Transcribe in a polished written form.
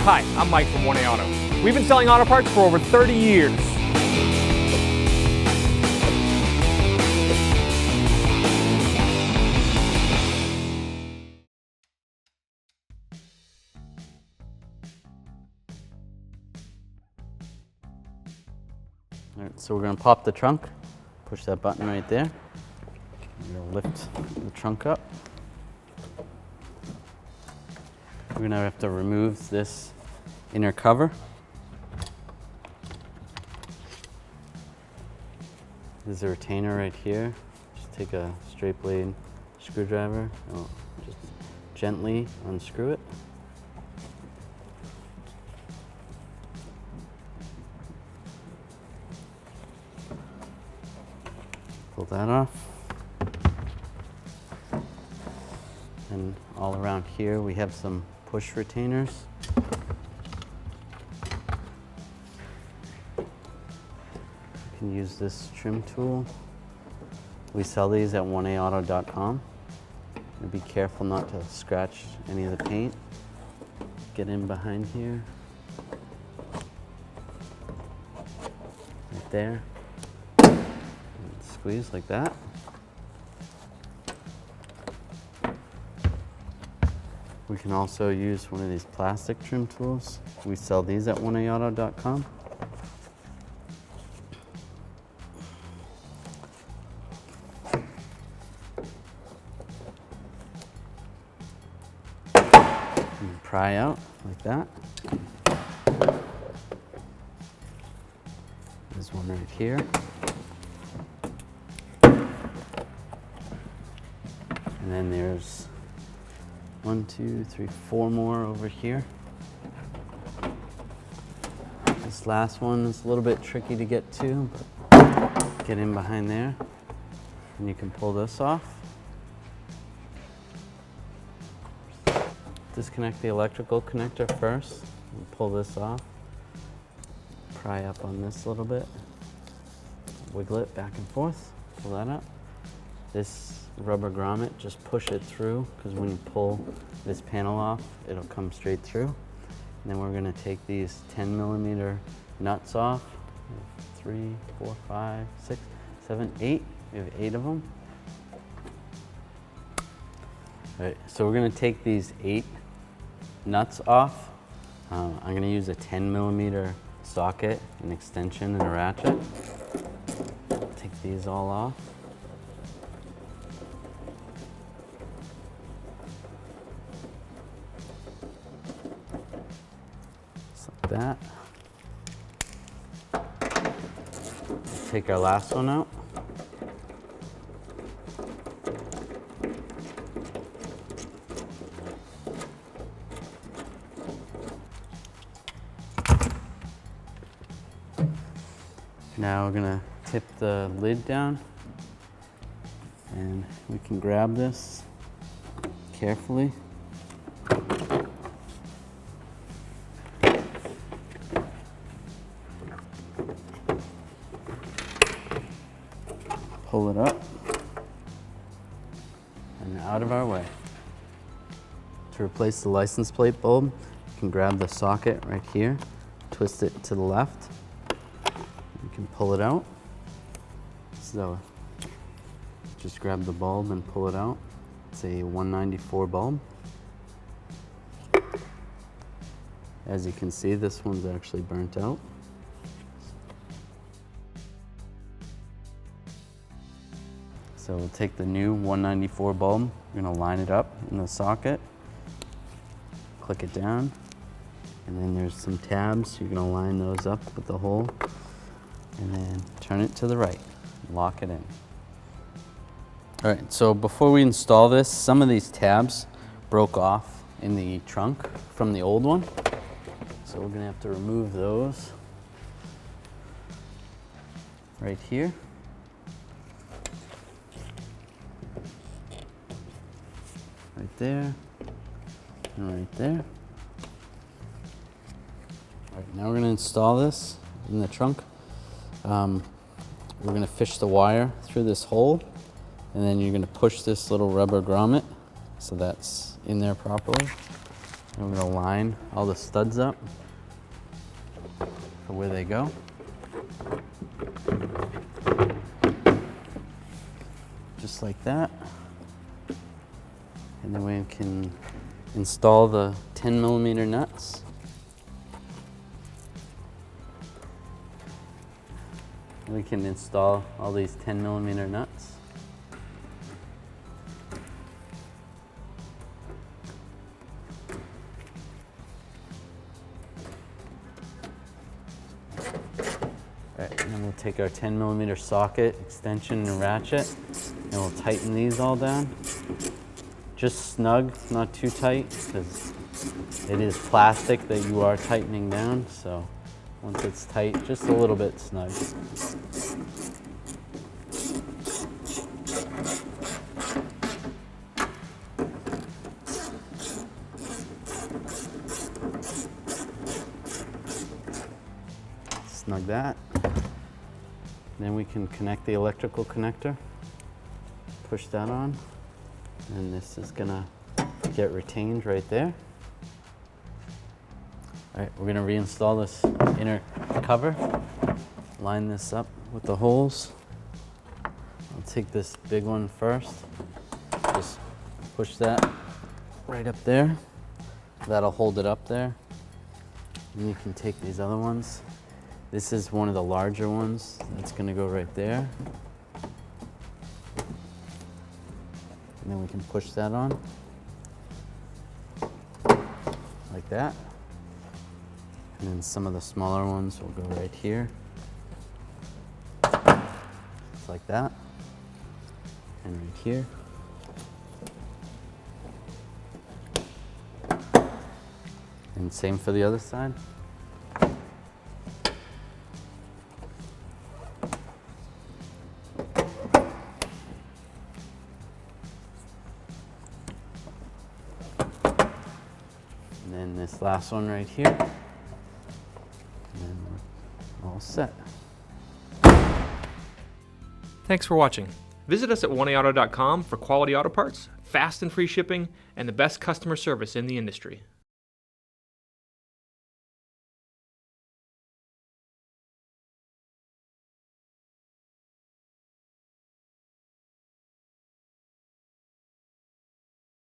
Hi, I'm Mike from 1A Auto. We've been selling auto parts for over 30 years. All right, so we're going to pop the trunk, push that button right there. We're going to lift the trunk up. We're going to have to remove this inner cover. There's a retainer right here. Just take a straight blade screwdriver and just gently unscrew it. Pull that off. And all around here we have some push retainers. You can use this trim tool. We sell these at 1aauto.com. And be careful not to scratch any of the paint. Get in behind here. Right there. Squeeze like that. We can also use one of these plastic trim tools. We sell these at 1aauto.com. And pry out like that. There's one right here. And then there's 1, 2, 3, 4 more over here. This last one is a little bit tricky to get to, but get in behind there and you can pull this off. Disconnect the electrical connector first and pull this off. Pry up on this a little bit. Wiggle it back and forth, pull that up. This rubber grommet, just push it through, because when you pull this panel off, it'll come straight through. And then we're going to take these 10mm nuts off. 3, 4, 5, 6, 7, 8. We have 8 of them. All right, so we're going to take these 8 nuts off. I'm going to use a 10mm socket, an extension, and a ratchet. Take these all off. That. Take our last one out. Now we're going to tip the lid down and we can grab this carefully. Pull it up and out of our way. To replace the license plate bulb, you can grab the socket right here, twist it to the left. You can pull it out. So just grab the bulb and pull it out. It's a 194 bulb. As you can see, this one's actually burnt out. So we'll take the new 194 bulb, we're going to line it up in the socket, click it down, and then there's some tabs. You're going to line those up with the hole, and then turn it to the right, lock it in. All right, so before we install this, some of these tabs broke off in the trunk from the old one. So we're going to have to remove those right here. Right there, and right there. All right, now we're going to install this in the trunk. We're going to fish the wire through this hole, and then you're going to push this little rubber grommet so that's in there properly. I'm going to line all the studs up for where they go. Just like that. And then we can install the 10mm nuts. We can install all these 10mm nuts. Alright, and then we'll take our 10mm socket, extension, and ratchet, and we'll tighten these all down. Just snug, not too tight, because it is plastic that you are tightening down, so once it's tight, just a little bit snug. Snug that. Then we can connect the electrical connector. Push that on. And this is gonna get retained right there. All right, we're gonna reinstall this inner cover. Line this up with the holes. I'll take this big one first. Just push that right up there. That'll hold it up there. And you can take these other ones. This is one of the larger ones. That's gonna go right there. And then we can push that on. Like that. And then some of the smaller ones will go right here. Just like that. And right here. And same for the other side. And then this last one right here. And then we're all set. Thanks for watching. Visit us at oneauto.com for quality auto parts, fast and free shipping, and the best customer service in the industry.